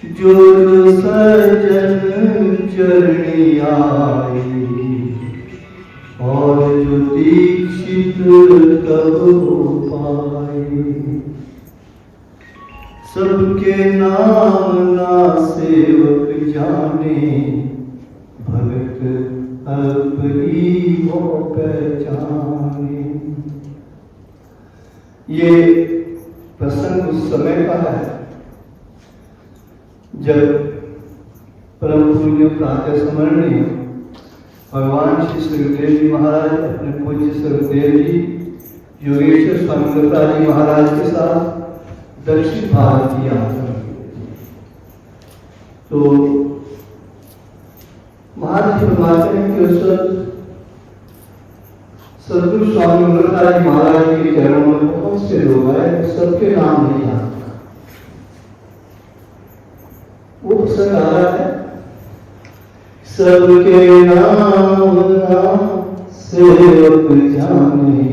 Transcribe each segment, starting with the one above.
जो जो सजन चरणी आए और जो दीक्षित तब पाए, सबके नाम ना सेवक जाने, भगत अल्प ही वो पहचाने। ये प्रसंग उस समय का है जब परम पूज्य प्रातः स्मरणीय भगवान श्री सुखदेव जी महाराज अपने पूज्य सुखदेव जी योगेश्वर स्वामी दत्ता जी महाराज के साथ दक्षिण भारत की यात्रा। तो महाराज जी फरमाते हैं कि उस सदगुरु स्वामी दत्ता जी महाराज के चरणों में बहुत से लोग आए, सबके नाम नहीं याद। वो प्रसंग आ रहा है, सबके नाम सेवक जाने,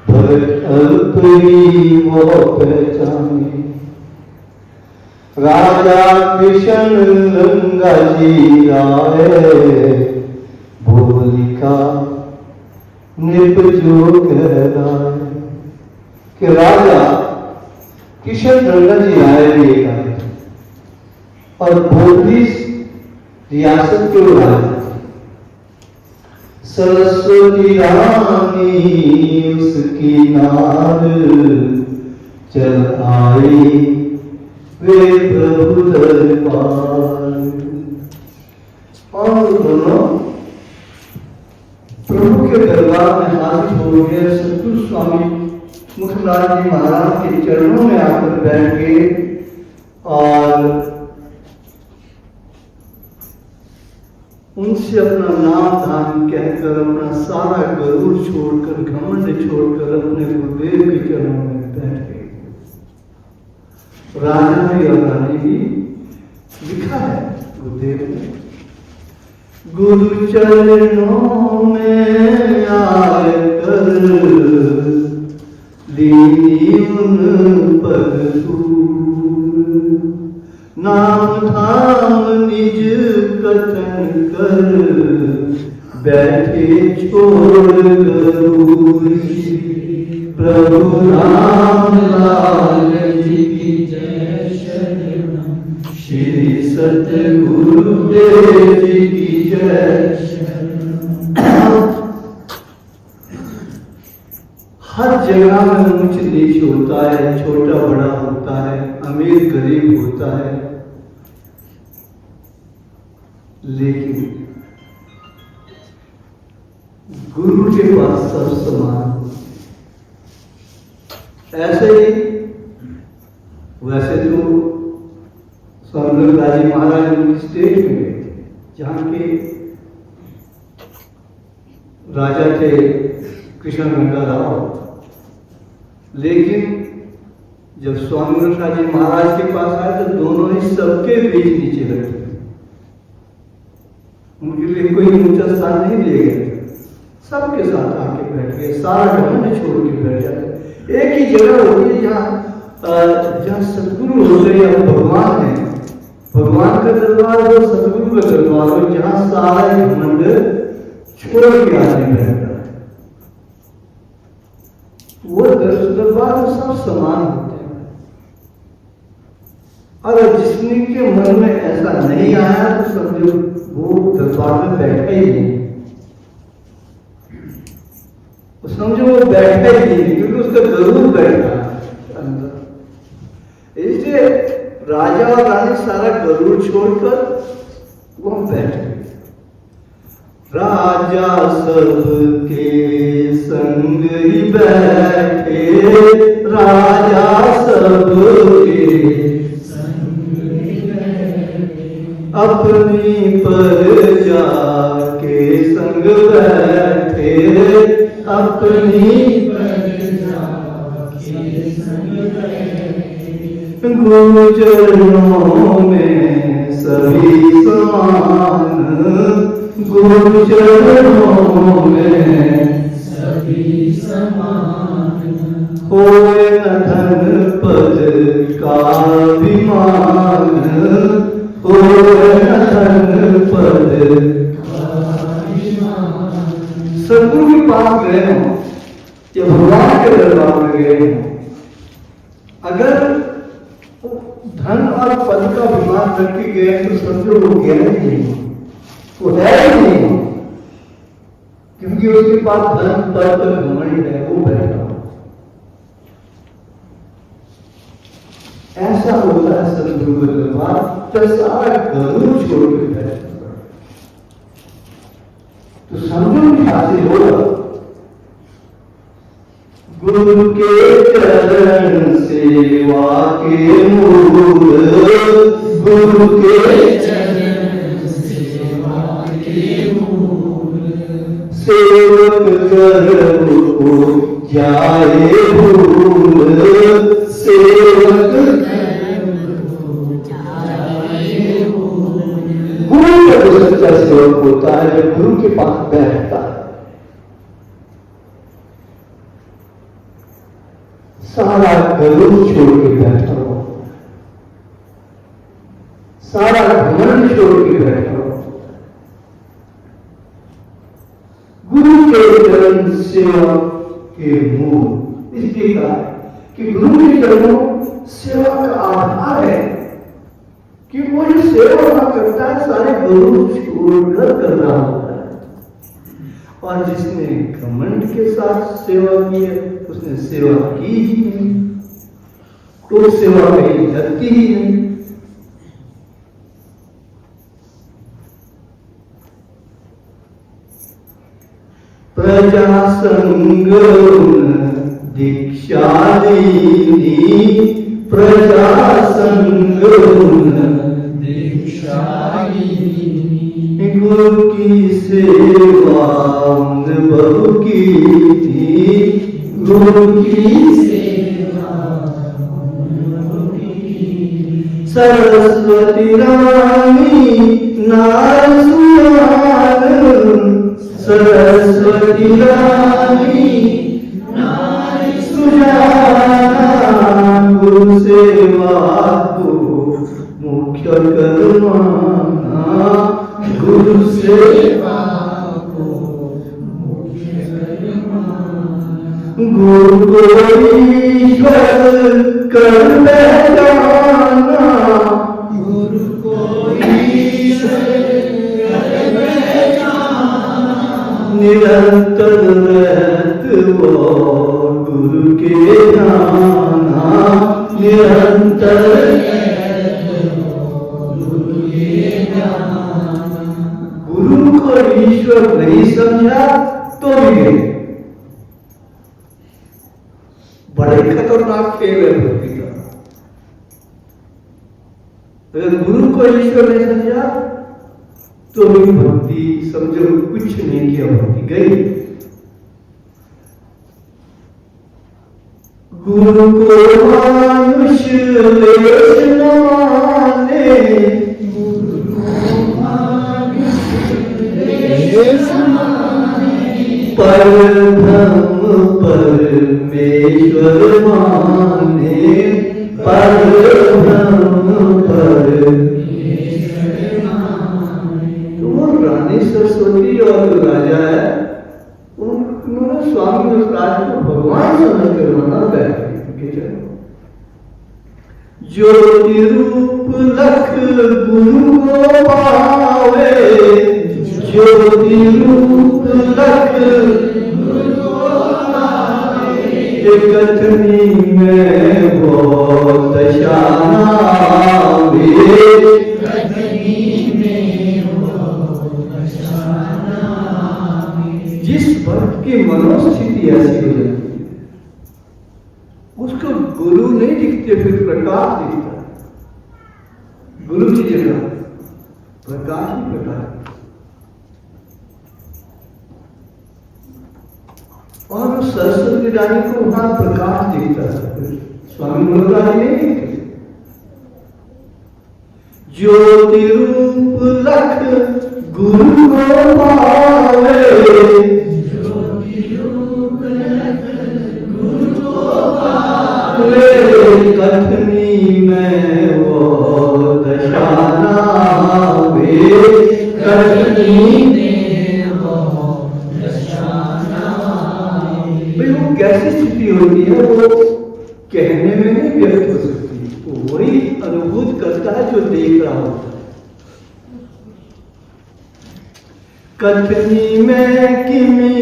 भगत अल्प ही वो पहचाने। राजा कृष्ण गंगा जी आए, भोलिका निपजो कहलाए। कि राजा किशन गंगा जी आए और बोधि रियासत के राजा सरस्वती रानी उसकी नार चल आई वे प्रभु दरबार। और दोनों प्रभु के दरबार में हाजिर हो गए। सतगुरु स्वामी मुखलाल जी महाराज के चरणों में आकर बैठ गए और उनसे अपना नाम धाम कहकर, अपना सारा गरुड़ छोड़कर, घमंड छोड़कर अपने गुरुदेव के चरणों में बैठ गए। राजा ने और रानी भी लिखा है गुरुदेव ने, गुरु चरणों में आकर लीनी उन पर नाम धाम निज कथन कर, बैठे छोड़ गरुड़। प्रभु राम लाल जी की जय शरणम, श्री सतगुरुदेव जी की जय शरणम। हर जगह में ऊंच नीच होता है, छोटा बड़ा होता है, अमीर गरीब होता है, लेकिन गुरु के पास सब समान। ऐसे ही वैसे तो स्वामी जी महाराज उनकी स्टेट में गए जहाँ के राजा थे कृष्ण गंगा राव, लेकिन जब स्वामी जी महाराज के पास आए तो दोनों ही सबके बीच नीचे बैठे। उनके लिए कोई ऊंचा स्थान नहीं दिए गए, सबके साथ आके बैठ गए, सारा घमंड छोड़ के बैठ जाते। एक ही जगह होती है जहाँ सदगुरु होते हैं, भगवान है, भगवान का दरबार और सदगुरु का दरबार हो, जहाँ सारा घमंड छोड़ के आदमी बैठता है। वो दरबार में सब समान होते हैं। अगर जिसने के मन में ऐसा नहीं आया तो समझो वो दरबार में बैठा ही नहीं, समझो वो बैठा ही नहीं, क्योंकि उसका गरुड़ बैठा अंदर। इसलिए राजा और रानी सारा गरुड़ छोड़कर वो बैठ गए। राजा सबके संग ही बैठे, राजा सबके संग ही बैठे, अपनी प्रजा के संग बैठे, अपनी प्रजा के संग बैठे। गुरु चरणों में सभी समान, गुरु चरणों में सभी समान, होए न धन पद का अभिमान, होए न धन पद का अभिमान। सदगुरु के पास गए हो या भगवान के दरबार में गए हो, अगर धन और पद का अभिमान करके गए तो समझो वो ज्ञान ही नहीं, वो है ही नहीं, क्योंकि उसके पास धन पद पर घमंड है, वो बैठा। ऐसा होता है सदगुरु के दरबार, तो सारा गरुड़ छोड़ के बैठा। तो समझो कि हासिल होगा गुरु के चरण सेवा के मूल, गुरु के चरण सेवा के मूल, सेवक कर्म को जाए भूल, सेवक कर्म को जाए भूल। गुरु का जो सच्चा सेवक होता है, जब गुरु के पास बैठता है, सारा गरुड़ छोड़ के बैठा हो, सारा घमंड छोड़ के बैठा हो। गुरु के चरण सेवा के मूल, इसलिए कहा कि गुरु के चरणों सेवा का आधार है कि वो जो सेवा करता है सारे गरुड़ छोड़कर कर रहा होता है। और जिसने घमंड के साथ सेवा की है उसने सेवा की ही नहीं, तो सेवा कहीं लगती ही नहीं। प्रजा संग दीक्षा दीनी, प्रजा संग दीक्षा दीनी, गुरु की सेवा बहु की थी, गुरु की सेवा बहु की। सरस्वती रानी नार सुयान, सरस्वती रानी नार सुजाना, गुरु सेवा को मुख्य करवाना, गुरु सेवा को मुख्य करवाना। गुरु को ईश्वर कर पहचाना, गुरु को ईश्वर कर पहचाना, निरंतर रहत वो गुरु के जाना, निरंतर रहत वो गुरु के जाना। गुरु को ईश्वर नहीं समझा तो भी बड़े खतरनाक खेल है भक्ति का। अगर गुरु को ईश्वर नहीं समझा तो भी भक्ति समझो कुछ नहीं किया, भक्ति गई। गुरु को मनुष्य लेश न माने, गुरु को मनुष्य लेश न माने, परब्रह्म परमेश्वर माने, परब्रह्म परमेश्वर माने। तो वो रानी सरस्वती और राजा है, उन्होंने स्वामी उस राज को भगवान समझ कर मना बैठे। ज्योति रूप लख गुरु को पावे, ज्योति रूप लख गुरु को पावे, कथनी में वो दशाना वे, कथनी में वो दशाना। जिस भक्त की मनोस्थिति ऐसी हो जाती है उसको गुरु नहीं दिखते, फिर प्रकाश दिखता है। गुरु की जगह प्रकाश ही प्रकाश। और सरस्वती रानी को वहां प्रकाश दिखता है, स्वामी मनोहर नहीं दिखते। ज्योति रूप लख गुरु को पावे, ज्योति रूप लख गुरु को पावे, में वो दशाना वे कटनी में वो दशाना। भाई वो कैसी स्थिति होती है, वो कहने में नहीं व्यक्त हो सकती, वो वही अनुभूत करता है जो देख रहा होता है। कथनी में किमी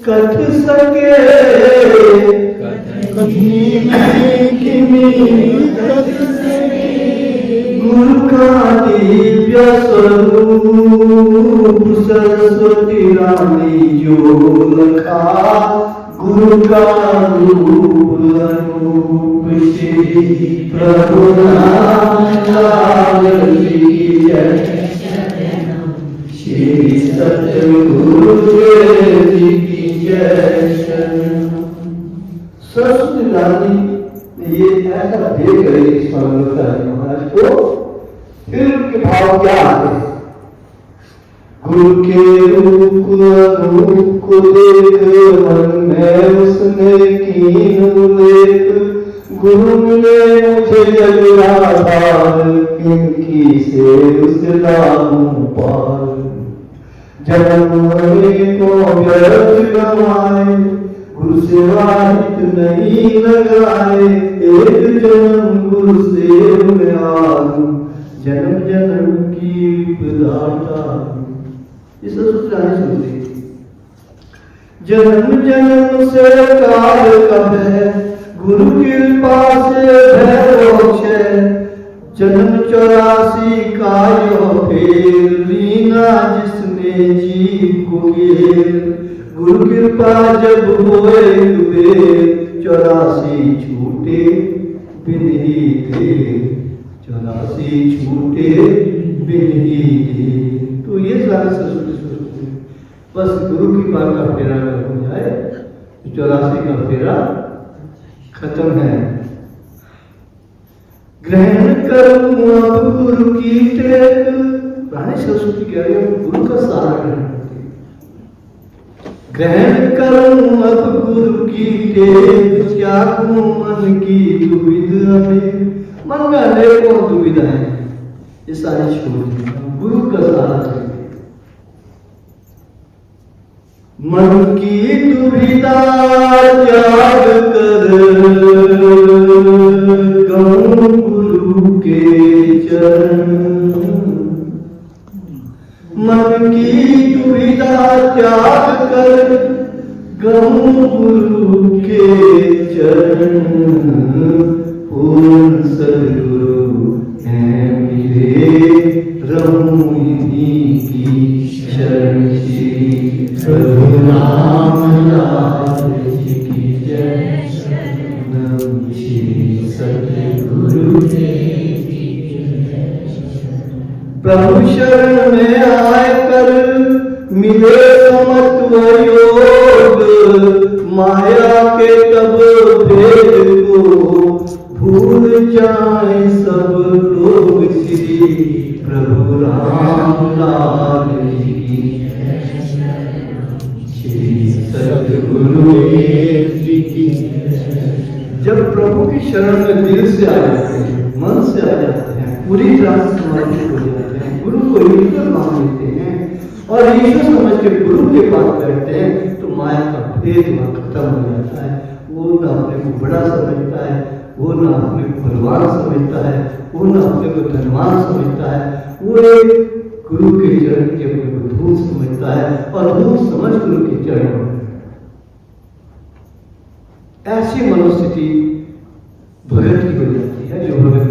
कथ सके, कथनी में किमी कथ सके, गुरु का दिव्य स्वरूप सरस्वती रानी जो लखा, गुरु का रूप अनूप श्री प्रभु नाम की जय, श्री सतगुरु जी की जय। सरस्वती रानी ने ये ऐसा दे गए स्वामी महाराज को, फिर उनके भाव क्या आते हैं? गुरु के रूप अनूप को देख मन में उसने कीन उल्लेख, गुरु मिले मुझे जगराधार, किनकी से उस लागू पार, जन्म को व्यर्थ गवाए, गुरु सेवा हित नहीं लगाए, एक जन्म गुरु सेव में आलू, जन्म जन्म की विदाता। इस सूत्र सुनते, जन्म जन्म से काल कब है, गुरु कृपा से भैरोक्ष, जन्म 84 का यो फेर, लीना जिसने जीव को घेर, गुरु कृपा जब होए कुबेर, 84 छूटे बिन ही दे, 84 छूटे बिन ही दे। तो ये सारे सरस्वती सोचते हैं, बस गुरु की बात का फेरा हो जाए, 84 का फेरा खत्म है। ग्रहण करूं अब गुरु की टेक, रानी सरस्वती कह रही है गुरु का सहारा ग्रहण करती है। ग्रहण करूं अब गुरु की टेक, त्यागूं मन की दुविधा में, मन में अनेकों दुविधाएं, ये सारी छोड़ दी, गुरु का सहारा चाहिए। मन की दुविधा त्याग कर, गऊं गुरु के चरण, मन की दुविधा त्याग कर, गऊं गुरु के चरण, पूर्ण सद्गुरु हैं मिले, रहूं इन्हीं की शरण, श्री प्रभु नाम लाल जी की जय, नम श्री सतगुरु देव की जय। प्रभु शरण में आए कर मिले समत्व योग, माया के तब भेद को भूल जाए सब लोग, श्री प्रभु राम लाल जी की जय, श्री सतगुरु देव जी की जय। जब प्रभु की शरण में दिल से आ जाते हैं, मन से आ जाते हैं, पूरी तरह से समर्पित हो जाते हैं, गुरु को ईश्वर मान लेते हैं और ईश्वर समझ के गुरु के पास बैठते हैं, तो माया का भेद वहां खत्म हो जाता है। वो ना अपने को बड़ा समझता है, वो ना अपने को बलवान समझता है, वो ना अपने को धनवान समझता है, वो एक गुरु के चरण के अपने को धूल समझता है और धूल समझ गुरु के चरण। ऐसी मनोस्थिति भगत की हो जाती है, जो भगत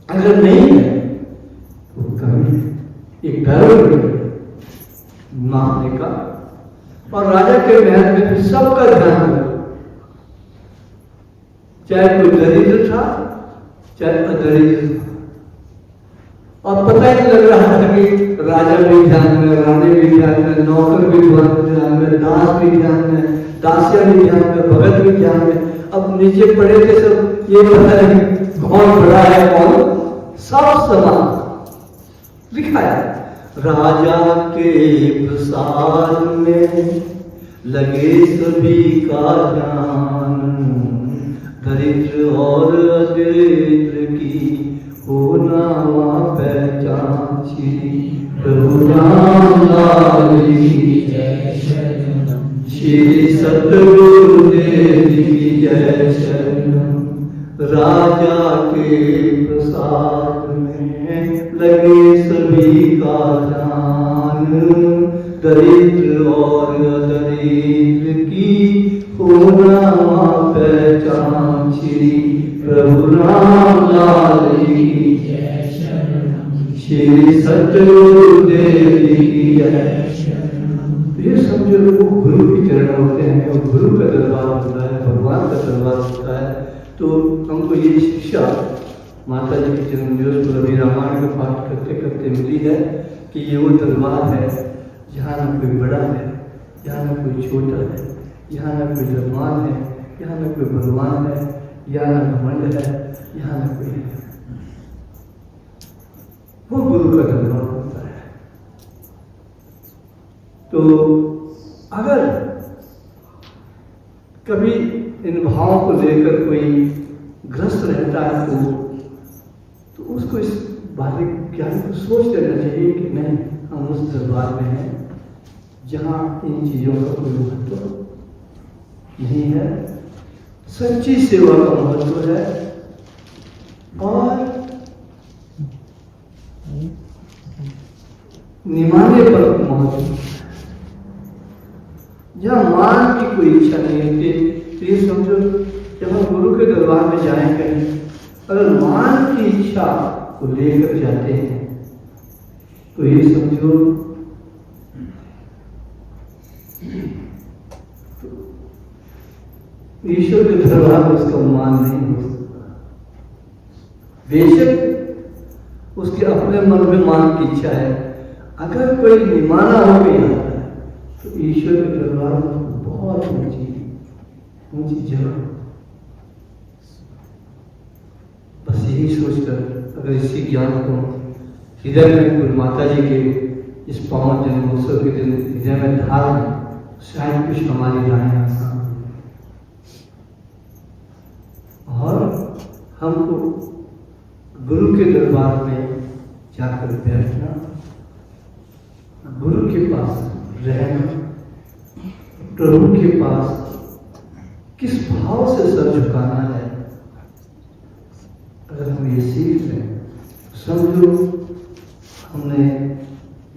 अगर नहीं है तो कभी एक डर मारने का, और राजा के महल में भी सबका ध्यान रखो, चाहे कोई दरिद्र था चाहे अदरिद्र था, और पता ही नहीं लग रहा था कि राजा भी ध्यान में, रानी भी ध्यान में, नौकर भी ध्यान में, दास भी ध्यान में, दासिया भी ध्यान में, भगत भी ध्यान में। अब नीचे पड़े थे सब, ये पता नहीं कौन बड़ा है कौन, सब समान लिखा है। राजा के प्रसाद में लगे सभी का ध्यान, दरिद्र और अदरिद्र की हो नामा पहचान। श्री प्रभु रामलाल की जय शरणम, श्री सतगुरुदेव की जय शरणम। राजा के प्रसाद में लगे सभी का ध्यान, दरिद्र और अदरिद्र की होना पहचान। श्री प्रभु रामलाल की जय शरणम, श्री सतगुरुदेव की जय शरणम। ये समझो वो गुरु के चरण होते हैं और गुरु का दरबार होता है, भगवान का दरबार होता है। तो हमको ये शिक्षा माता जी के जन्म दिवस पर अभी रामायण का पाठ करते करते मिली है कि ये वो दरबार है जहाँ न कोई बड़ा है, यहाँ न कोई छोटा है, यहाँ न कोई धर्मान है, यहाँ न कोई भगवान है, यहाँ न घमंड है, यहाँ न कोई है। वो गुरु का दरबार होता है। तो अगर कभी इन भावों को लेकर कोई ग्रस्त रहता है तो उसको इस बाहरी ज्ञान को सोच लेना चाहिए कि नहीं, हम उस दरबार में हैं जहाँ इन चीज़ों का कोई महत्व नहीं है। सच्ची सेवा का महत्व है और निमाने पर महत्व है। जहाँ मान की कोई इच्छा नहीं होती, तो ये समझो जब हम गुरु के दरबार में जाएं कहीं, अगर मान की इच्छा को लेकर जाते हैं तो ये समझो ईश्वर के दरबार में उसका मान नहीं हो सकता। बेशक उसके अपने मन में मान की इच्छा है, अगर कोई निमाना हो गया तो ईश्वर के दरबार में बहुत ऊंची जगह। बस यही सोचकर अगर इसी ज्ञान को हृदय में कोई माता जी के इस पावन जन्मोत्सव के दिन हृदय में धार लें, शायद कुछ हमारी राहें आसान और हमको गुरु के दरबार में जाकर बैठना, गुरु के पास रहना, प्रभु के पास किस भाव से सर झुकाना है, अगर हम ये सीख लें समझो हमने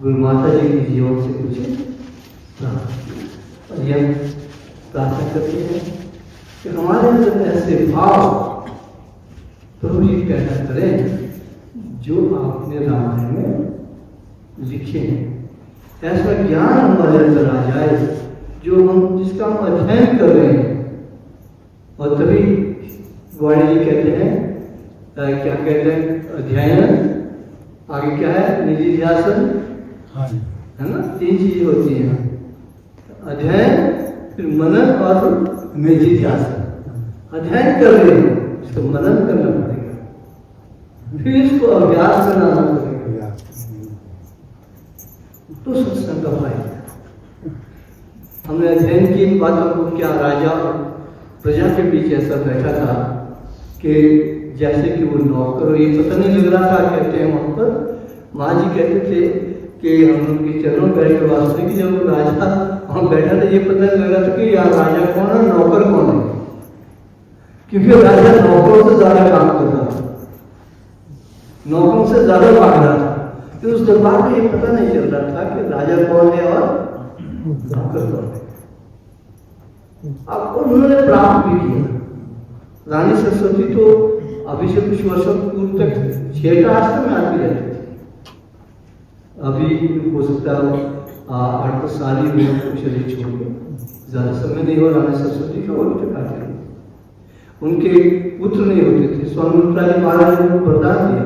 गुरु माता जी के जीवन से कुछ प्राप्त। और यह प्रार्थना करते हैं कि हमारे अंदर ऐसे भाव प्रभु जी पैदा करें जो आपने रामायण में लिखे हैं। ऐसा ज्ञान हमारे अंदर आ जाए जो हम जिसका हम अध्ययन कर रहे हैं। और तभी गौड़ी जी कहते हैं क्या कहते हैं, अध्ययन आगे क्या है, निधिध्यासन, है ना, तीन चीजें होती हैं, अध्ययन फिर मनन और निधिध्यासन। अध्ययन कर रहे हैं, इसको मनन करना पड़ेगा, फिर इसको अभ्यास बनाना पड़ेगा, तो सत्संग का फायदा। हमने अध्ययन की इन बातों को, क्या राजा प्रजा के बीच ऐसा बैठा था कि जैसे कि वो नौकर, ये पता नहीं लग रहा था, कहते हैं वहां पर माँ जी कहते थे कि हम उनके चरणों बैठ के वास्तव कि जब वो राजा वहां बैठा था ये पता नहीं लग रहा था कि यार राजा कौन है, नौकर कौन है, क्योंकि राजा नौकरों से ज्यादा काम कर रहा था, नौकरों से ज्यादा भाग रहा था। तो उस दरबार में ये पता नहीं चल रहा था कि राजा कौन है और नौकर कौन है। अब उन्होंने प्राप्त भी किया। रानी सरस्वती तो अभी से कुछ वर्षों पूर्व तक 6 आश्रम में आती रहती थी, अभी हो सकता है 8-10 साल ही में शरीर छोड़ गए, ज्यादा समय नहीं हो। रानी सरस्वती का वो तक आते थे, उनके पुत्र नहीं होते थे। स्वामी रूपराज महाराज ने उनको वरदान दिया,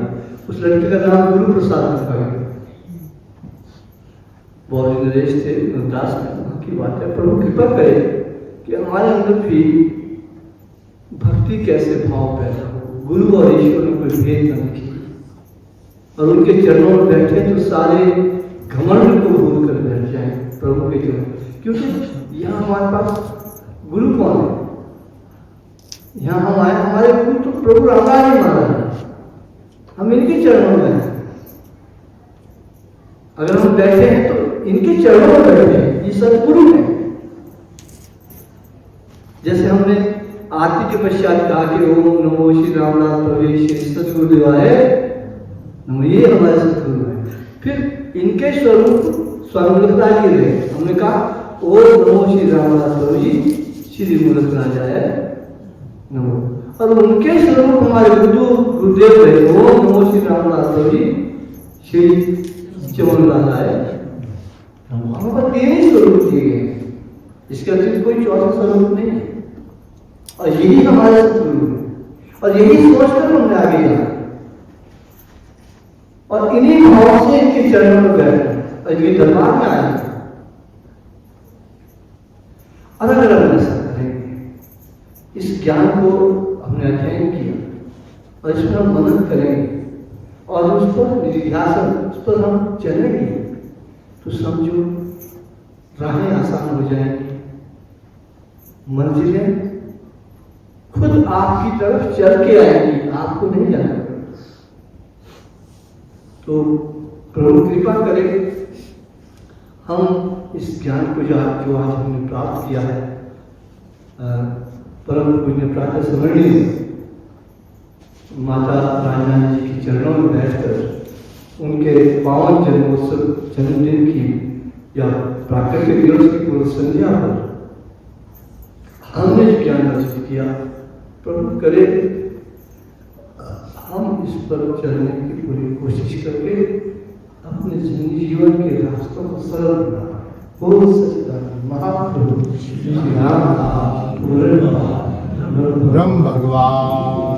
उस लड़के का नाम गुरु प्रसाद रखा गया। बहुत नरेश थे दास में की बात है। प्रभु कृपा करे कि हमारे अंदर भी भक्ति कैसे भाव पैदा हो, गुरु और ईश्वर में कोई भेद न दिखे, और उनके चरणों में बैठे तो सारे घमंड को भूल कर बैठ जाए प्रभु के चरण। क्योंकि यहाँ हमारे पास गुरु कौन है, यहाँ हम आए, हमारे गुरु तो प्रभु रामदास जी महाराज, हम इनके चरणों में हैं। अगर हम बैठे हैं तो इनके चरणों में बैठे हैं, ये सदगुरु हैं। जैसे हमने आरती के पश्चात कहा कि ओम नमो श्री रामनाथ प्रभु श्री सदगुरुदेवाय नमो, ये हमारे सदगुरु है। फिर इनके स्वरूप स्वामी जी रहे, हमने कहा ओम नमो श्री रामनाथ प्रभु जी श्री मूलक राजाय नमो, और उनके स्वरूप हमारे गुरुदेव रहे, ओम नमो श्री रामनाथ प्रभु जी श्री चमन राजाय नमो। हमारे पास तीन ही स्वरूप दिए गए, इसके अतिरिक्त कोई चौथा स्वरूप नहीं है, और यही हमारे सदगुरु है, और यही सोचकर हमने आगे जाना, और इन्हीं भाव से इनके चरणों में बैठना और इनके दरबार में आए। अलग अलग ऐसा करेंगे, इस ज्ञान को हमने अध्ययन किया और इसमें हम मनन करेंगे और उस पर निधिध्यासन, उस पर हम चलेंगे तो समझो राहें आसान हो जाएंगी, मंजिलें खुद आपकी तरफ चल के आएंगी, आपको नहीं जाना पड़ेगा। तो प्रभु कृपा करें हम इस ज्ञान को जो आज हमने प्राप्त किया है, परम पूज्य प्रातः स्मरणीय माता राजनाथ जी के चरणों में बैठकर उनके पावन जन्मोत्सव जन्मदिन की या प्राकृतिक दिवस की पूर्व संध्या पर हमने ज्ञान अर्जित किया, प्रभु करे हम इस पर चलने की पूरी कोशिश करके अपने जीवन के रास्तों को सरल बना पाए। बोल सच्चिदानंद महाप्रभु श्री राम ब्रह्म भगवान